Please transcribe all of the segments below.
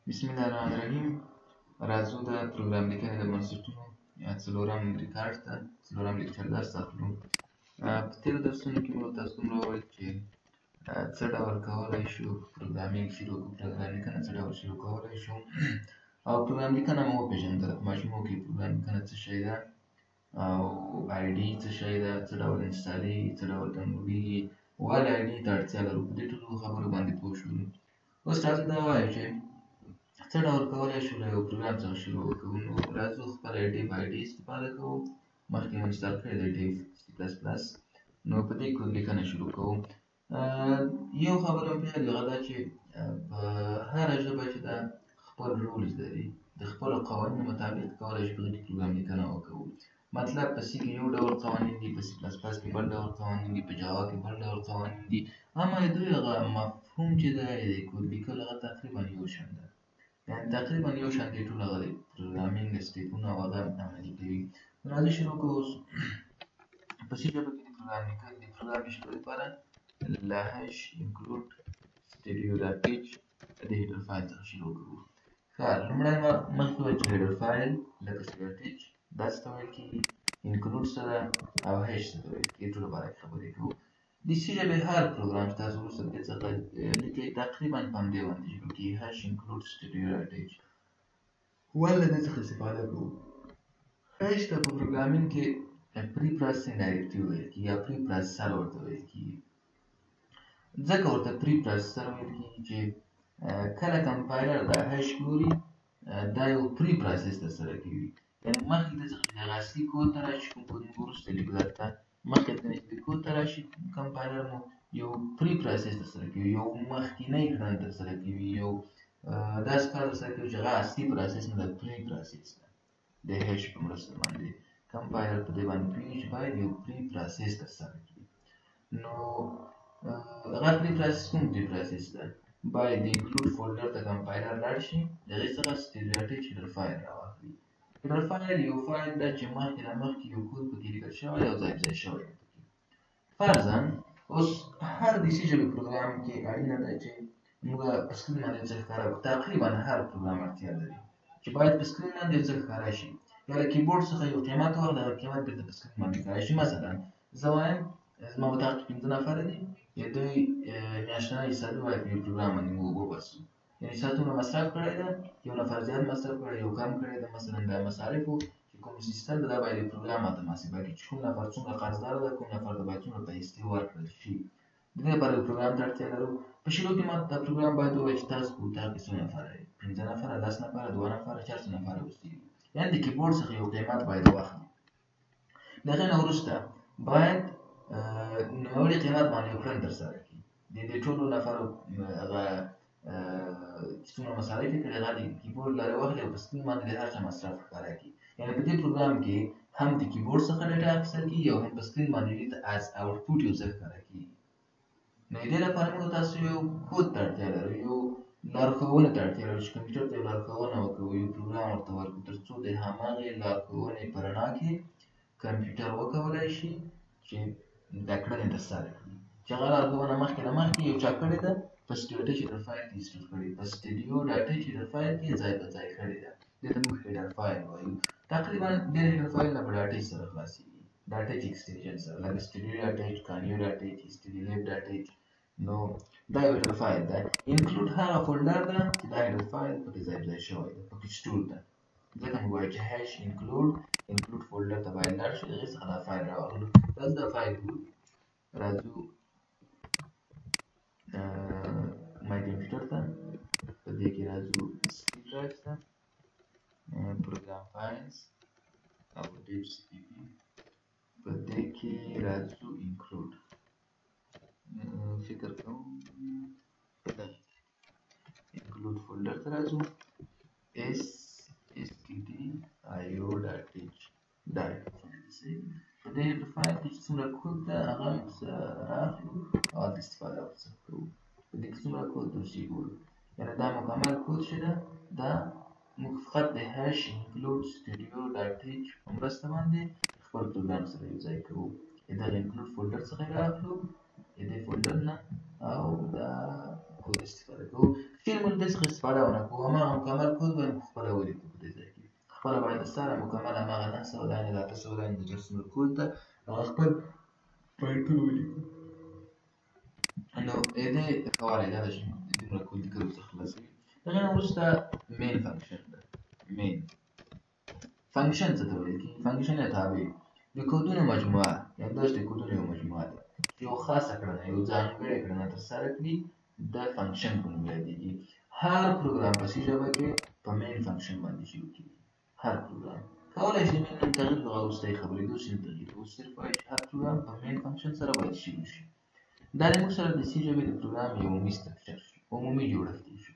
بسم الله الرحمن الرحیم. راځو د پروګرام لیکنې د بنسټونو څلورم ریکارډ ته څلورم لیکچر درس اخلو. په تېرو درسونو کې مو تاسو دومره وویل چې څه ډول کولی شو پروګرامینګ شروع کړو، پروګرام لیکنه څه ډول شروع کولی شو او پروګرام لیکنه مو وپېژندله. په مجموع کې پروګرام لیکنه څه شی ده او آی ډي څه شی ده، څه ډول انسټالېږي، څه ډول ډاونلوډېږي، ولې آی ډي ته اړتیا لرو. په دې ټولو خبرو باندې پوه شولو. اوس راځو دا ووایو چې څه ډول کولی شو له یو پروګرام څخه شروع وکړو. نو راځو خپله ډیف آی ډي استفاده کوو. مخکې مو انسټال کړې ده ډیف سی پلس پلس. نو په دې کود لیکنه شروع کوو. یو خبره مو یاد وي، هغه دا چې په هره ژبه چې ده خپل رولز لري، د خپلو قوانینو مطابق کولی شو په هغې کې پروګرام لیکنه وکړو. مطلب په سی کې یو ډول قوانین دي، په سی پلس پلس کې بل ډول قوانین دي، په جاوا کې بل ډول قوانین دي، اما د دوی هغه مفهوم چې ده د کود لیکل هغه تقریبا یو شان ده. یعنې تقریبا یو شان دي ټول هغه د پروګرامینګ سټیپونه او هغه عملي کوي. راځئ شروع کوو. اوس په سی ژبه کې د پروګرام لیکل د پروګرام د شروع لپاره له هش انکلود سټډیو ډاټ ایچ د هیډر فایل څخه شروع کوو. ښه، لومړی مخکې وویل چې هیډر فایل لکه سی ډاټ ایچ داسې ته ویل کېږي، انکلود څه ده او هش څه ته ویل کېږي. ټولو باره کې خبرې کوو. د سی ژبې هر پروګرام چې تاسو وروسته دې څخه لیکئ تقریبا په همدې باندې شروع کېږي، هش انکلود سټډیو ډاټ ایچ. ولې له دې څخه استفاده کوو؟ هش ته په پروګرامینګ کې پری پروسیسینګ ډایرکټیو ویل کېږي یا پری پروسیسر ورته ویل کېږي. ځکه ورته پری پروسیسر ویل کېږي چې کله کمپایلر دا هش ګوري، دا یو پری پروسیس ترسره کوي. یعنې مخکې د څخه چې هغه اصلي کود ته راشي، کوم کود موږ وروسته لیکو درته، مخکې د دې چې د کود ته راشي کمپایلر مو یو پری پروسیس ترسره کوي، یو مخکینی کړنه ترسره کوي، یو داسې کار ترسره کوي چې هغه اصلي پروسیس نه ده، پری پروسیس ده. د هش په مرسته باندې کمپایلر په دې باندې پوهېږي چې باید یو پری پروسیس ترسره کړي. نو هغه پری پروسیس کوم پری پروسیس ده؟ باید د انکلود فولډر ته کمپایلر لاړ شي، د هغې څخه سټډیو ډاټ ایچ هیډر فایل راواخلي. هیډر فایل یو فایل ده چې مخکې له مخکې یو کود پکې لیکل شوی او ځای په ځای شوی ده پکې. فرضاً اوس هر د سی ژبې پروګرام کې اړینه ده چې موږ په سکرین باندې یو څه ښکاره کړو. تقریبا هر پروګرام اړتیا لري چې باید په سکرین باندې یو څه ښکاره شي، یا له کیبورډ څخه یو قیمت واخلي، هغه قیمت بېرته په سکرین باندې ښکاره شي. مثلا زه وایم زما په دغه کې 5 نفره دي، دوی میاشتنی حسابي باید په یو پروګرام باندې موږ وباسو. یعنې ساعتونه مصرف کړی ده، یو نفر زیات مصرف کړی، یو کم کړی ده. مثلا د مصارفو چې کوم سیستم ده دا باید د پروګرام ماته محاسبه کړي چې کوم نفر څومره قرضدار ده، کوم نفر ته باید څومره پیسې ورکړل شي. د دې لپاره یو پروګرام ته اړتیا لرو. په شروع کې ماته دا پروګرام باید ووایي چې تاسو په اتاق کې څو نفره یې، 5 نفره، 10 نفره، 2 نفره، 4 نفره اوسېږي. یعنې د کیبورډ څخه یو قیمت باید واخلي. د هغې نه وروسته باید نوموړي قیمت باندې یو کړنه ترسره کړي. د دې ټولو نفرو هغه چې څومره مصارف یې کړي هغه د کیبورډ لارې واخلي او په سکرین باندې د هر چا مصرف ښکاره کړي. یعنې په دې پروګرام کې هم د کیبورډ څخه ډېټا اخیستل کېږي او هم په سکرین باندې از آوټپوټ یو څه ښکاره کېږي. نو د دې لپاره موږ تاسو یو کود ته اړتیا لرو، یو لارښوونې ته اړتیا لرو چې کمپیوټر ته یو لارښوونه وکړو، یو پروګرام ورته ورکړو تر څو د هماغې لارښوونې په رڼا کې کمپیوټر وکولی شي چې دا کړنې ترسره کړي. چې هغه لارښوونه مخکې له مخکې یو چا کړې ده، په سټډیو ډاټ ایچ هیډر فایل کې سټور کړې، په سټډیو ډاټ ایچ هیډر فایل کې ځای په ځای کړې ده. دې ته موږ هیډر فایل وایو. تقریبا ډېر هیډر فایلونه په ډاټ ایچ سره خلاصېږي، ډاټ ایچ ایکسټنشن سره، لکه سټډیو ډاټ ایچ، کانیو ډاټ ایچ، سټډیو لیب ډاټ ایچ. نو دا یو هیډر فایل ده. انکلود هغه فولډر ده چې دا هیډر فایل پکې ځای په ځای شوی ده، پکې سټور ده. ځکه موږ وایو چې هش انکلود فولډر ته باید لاړ شو، د هغې څخه دا فایل راواخلو. راځو دا فایل ګورو. راځو مای کمپیوټر ته، په دې کې راځو سی ډرایو ته، پروګرام فایلز او ډیف سی پی پي، په دې کې راځو انکلود. فکر کوم په دغه انکلود فولډر ته راځو، stdio ډاټ ایچ. دا په دې هیډر فایل کې چې څومره کود ده هغه رااخلو او هلته استفاده ورڅخه کوو. په دې کې څومره کود ده اوس یې ګورو. یعنې دا مکمل کود چې ده دا موږ فقط د هش انکلود سټډیو ډاټ ایچ په مرسته باندې خپل پروګرام سره یو ځای کوو. د دغه انکلود فولډر څخه یې رااخلو، د دې فولډر نه، او دا کود استفاده کوو فعل مو داسې استفاده ونه کوو هماغه مکمل کود به مو خپله ولیکو په دې ځای کې خپله باید سره مکمل هماغه 900 لاینې د 800 لاینې د څومره کود ده هغه خپل پوینټونه ولیکو نو دې کولی دا ده چې دومره کود لیکلو څخه خلاصوي د هغې نه وروسته مین فنکشن ده مین فنکشن څه ته ویل کېږي فنکشن یا تابع د کودونو مجموعه یا داسې د کودونو یو مجموعه ده یو خاصه کړنه یو ځانګړې کړنه ترسره کړي د فنکشن په نوم یادېږي هر پروګرام په سي ژبه کې په مین فنکشن باندې شروع کېږي هر پروګرام کولی شي مین نوم تغییر کړو وروسته یې خبرېدو چې نه تغییر اوس صرف وایي چې هر پروګرام په مین فنکشن سره باید شروع شي دا زموږ سره د سي ژبې د پروګرام یو عمومي سټرکچر شو عمومي جوړښت یې شو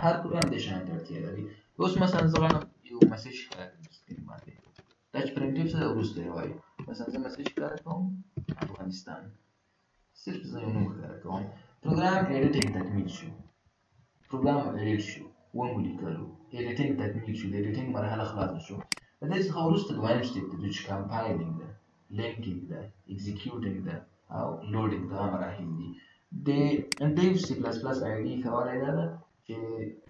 هر پروګرام دې شان ته اړتیا لري اوس مثلا زه غواړم یو مسیج ښکاره کړم سکرین باندې دا چې پرنټیف څه ده وروسته یې وایي مثلا زه مسیج ښکاره کوم افغانستان صرف زه یو نوم ښکاره کوم پروګرام ایډیټینګ تکمیل شو پروګرام ایډیټ شو ومو لیکلو ایډیټینګ تکمیل شو د ایډیټینګ مرحله خلاصه شو د دې څخه وروسته دویم سټیپ دی چې کمپایلینګ ده لینکینګ ده اکزیکیوټینګ ده او لوډینګ دغه مراحل دي د دیو سی پلس پلس آی ډي ښه والی دا ده چې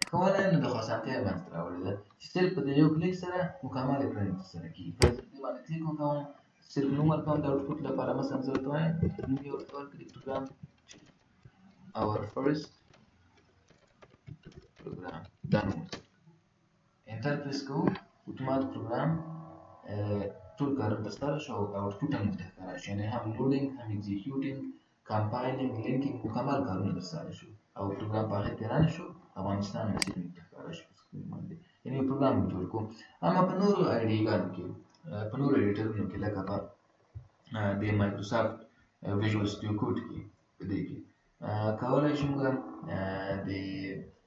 ښه والی نو د خو اسانتیا یې منځته راوړې ده چې صرف په دې یو کلیک سره مکملې کړنې ترسره کېږي که زه دې باندې کلیک وکړم صرف نوم ورکوم د آوټپوټ لپاره مثلا زه ورته وایم نوم یې ورته ورکړي پروګرام our first program دا نوم انټر پریس کوو اتومات پروګرام ټول کارونه ترسره شو او آوټپوټ هم ورته ښکاره شو یعنې هم لوډینګ هم اکزیکیوټینګ کمپایلینګ لینکینګ مکمل کارونه ترسره شو او پروګرام په آخر کې رن شو افغانستان مسیر موږ ته ښکاره شو په سکرین باندې یعنې یو پروګرام موږ جوړ کړو اما په نورو آی ډیګانو کې په نورو ایډیټرونو کې لکه په د مایکروسافټ ویژوال سټوډیو کوډ کې په دې کې کولی شو موږ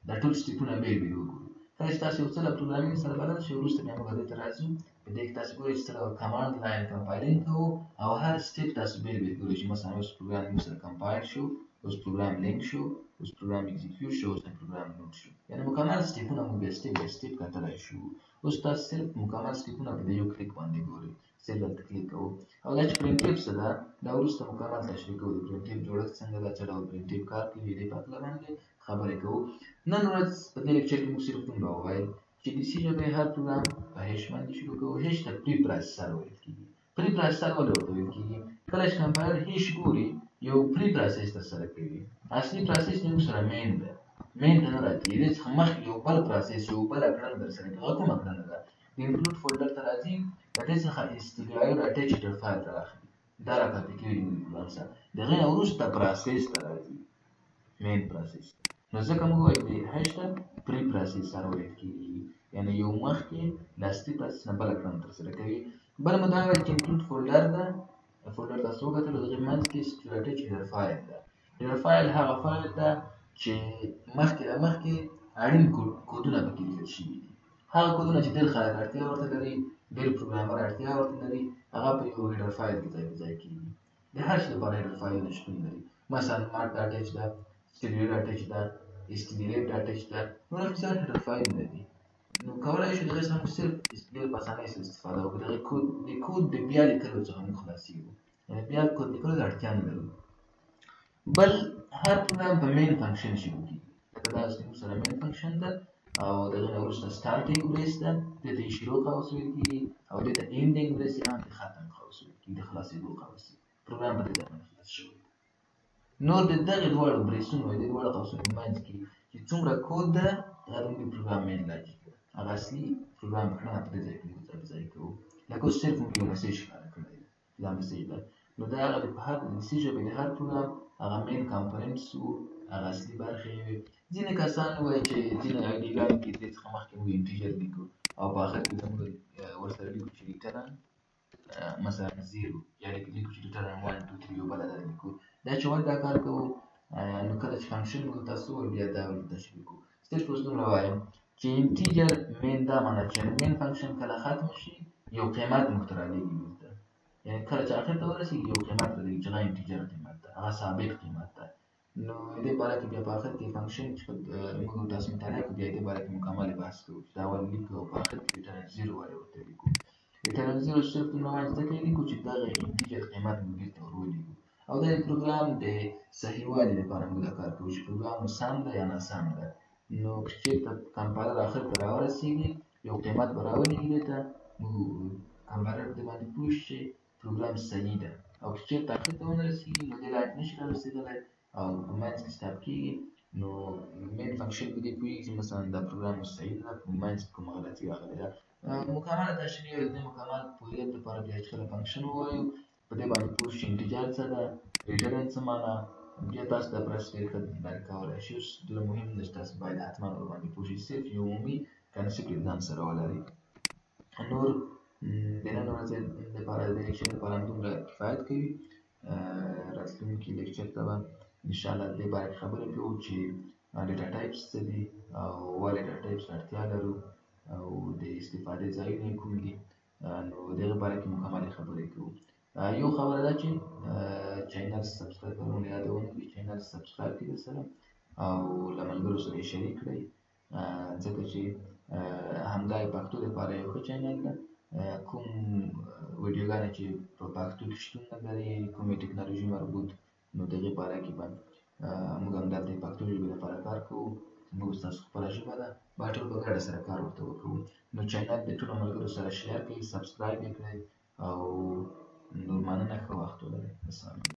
دا ټول سټیپونه بېل بېل وګورو کله چې تاسو یو څه له پروګرامینګ سره بلد شئ وروسته بیا موږ دې ته راځو په دې کې تاسو ګورئ چې څه ډول کمانډ لاین کمپایلینګ کوو او هر سټیپ تاسو بېل بېل ګورئ چې مثلا اوس پروګرام موږ سره کمپایل شو اوس پروګرام لینک شو اوس پروګرام اکزیکیوټ شو اوس پروګرام نوټ شو یعنې مکمل سټیپونه موږ بیا سټیپ بای سټیپ کتلی شو اوس تاسو صرف مکمل سټیپونه په دې یو کلیک باندې ګورئ صرف دلته کلیک کوو او دا چې پرنټیف څه ده دا وروسته مکمل تشریح کوو د پرنټیف جوړښت څنګه ده څه ډول پرنټیف کار کوي دې په هکله باندې خبرې کوو نن ورځ په دې لیکچر کې موږ صرف دومره وویل چې د سی ژبې هر پروګرام په هیش باندې شروع کوو هیش ته پری پروسیسر ویل کېږي پری پروسیسر ولې ورته ویل کېږي کله چې کمپایلر هیش ګوري یو پری پروسیس ترسره کوي اصلي پروسیس موږ سره مین ده مین ته نه راځي دې څخه مخکې یو بل پروسیس یو بله کړنه ترسره کوي هغه کومه کړنه ده د انکلود فولډر ته راځي د دې څخه استډیوایډ اټیچډ فایل رااخلي دا راکاپي کوي د پروګرام سره د هغې نه وروسته پروسیس ته راځي مین پروسیس نو ځکه موږ وایو د هیش ته پری پروسیسر ویل کېږي یعنې یو مخکې د اصلي پروسیس نه بله کړنه ترسره کوي بله مو دا ویل چې انکلود فولډر ده فولډر تاسو وکتلو د هغې منځ کې سټیوایډ هیډر فایل ده هیډر فایل هغه فایل ده چې مخکې اړین کودونه پکې لیکل شوي دي هغه کودونه چې ډېر خلک اړتیا ورته لري ډېر پروګرامر اړتیا ورته لري هغه په یو هیډر فایل کې ځای په ځای کېږي د هر شي لپاره هیډر فایلونه شتون لري مثلا مارک ډاټ ایچ ده سټیډیو ډاټ ایچ ده استډیلیټ ډاټ ایچ ده نور هم زیات هیډر فایلونه دي نو کولی شو د هغې څخه موږ صرف ډېر په اسانۍ سره استفاده وکړو د هغې د کود د بیا لیکلو څخه موږ خلاصېږو یعنې بیا کود لیکلو ته اړتیا نه لرو بل هر پروګرام په مین فنکشن شروع کېږي لکه دا اوس موږ سره مین فنکشن ده او د هغې نه وروسته سټارټینګ بریس ده دې ته یې شروع قوس ویل کېږي او دې ته اینډینګ بریس یا هم د ختم قوس ویل کېږي د خلاصېدو قوس پروګرام په دې ځای باندې خلاص شوی نور د دغې دواړو بریسونو د دې دواړو قوسونو په منځ کې چې څومره کود ده هغه د موږ پروګرام مین لاجیک ده هغه اصلي پروګرام کړنه په دې ځای کې موږ ځای په ځای کوو لکه اوس صرف موږ یو مسیج ښکاره کړی ده دا مسیج ده نو دا هغه د سی ژبې د هر پروګرام هغه مین کامپوننټس وو هغه اصلي برخې یې وې ځینې کسان وایي چې ځینې آی ډیګانو کې دې څخه مخکې موږ انټیجر لیکو او په آخر کې زموږ ورسره لیکو چې ریټرن مثلا 0 یا لیکو چې ریټرن 1 2 3 یو بله ډله لیکو دا چې ولې دا کار کوو نو کله چې فنکشن موږ تاسو وویل بیا دا ورته تشریح کوو صرف اوس دومره وایم چې انټیجر مین دا معنی چې مین فنکشن کله ختم شي یو قیمت موږ ته رالیږي دلته یعنې کله چې آخر ته ورسېږي یو قیمت رالیږي چې هغه انټیجر قیمت ده هغه ثابت قیمت ده نو دې باره کې بیا په آخر کې فنکشن چې موږ تاسو مطالعه کړو بیا دې باره کې مکمل بحث کوو چې دا ولې لیکو او په آخر کې ریټرن 0 ولې ورته لیکو ریټرن 0 صرف دومره وایي زده کوي لیکو چې دغه انټیجر قیمت موږ بېرته ور ولیږو او دا پروګرام د صحیح والي لپاره موږ دا کار کوو چې پروګرام مو سم ده یا ناسم ده. نو که چېرته کمپایلر اخر ته راورسېږي یو قیمت به راولېږي دې ته، موږ کمپایلر په دې باندې پوه شي چې پروګرام صحیح ده. او که چېرته اخر ته ونه رسېږي نو دې لایټ نشي رارسېدلی او په منځ کې سټاپ کېږي. نو مین فنکشن په دې پوهېږي چې مثلا دا پروګرام مو صحیح ده، په منځ کې کومه غلطي راغلې ده. مکمله تشریح یا د مکمل پوهېدو لپاره بیا چې کله فنکشن ووایو په دې باندې پوه شو چې انټیجر څه ده، ریټرن څه معنا، بیا تاسو دا پروسس ډېر ښه باندې کولی شئ. اوس دومره مهم ده چې تاسو باید حتما ورباندې پوه شئ، صرف یو عمومي کنسپټ یې ځان سره ولرئ. نور د نن ورځې لپاره د لیکچر لپاره همدومره کفایت کوي. راتلونکي لیکچر ته به انشاءالله د دې باره کې خبرې کوو چې ډیټا ټایپس څه دي او ولې ډیټا ټایپس ته اړتیا لرو او د استفادې ځایونه یې کوم دي. نو د هغې باره کې مکملې خبرې کوو. یو خبره دا چې چینل سبسکرایب کول یادونه کړئ، چینل سبسکرایب کړئ درسره او له ملګرو سره یې شریک کړئ، ځکه چې همدا یې پښتو لپاره یو ښه چینل ده. کوم ویډیوګانې چې په پښتو کې شتون نه لري، کومې ټکنالوژي مربوط، نو د هغې باره کې به موږ همدلته د پښتو ژبې لپاره کار کوو. زموږ ستاسو خپله ژبه ده، باید ټول په ګډه سره کار ورته وکړو. نو چینل د ټولو ملګرو سره شیر کړئ، سبسکرایب یې کړئ او نور مننه، ښه وخت ولرئ. السلام علیکم.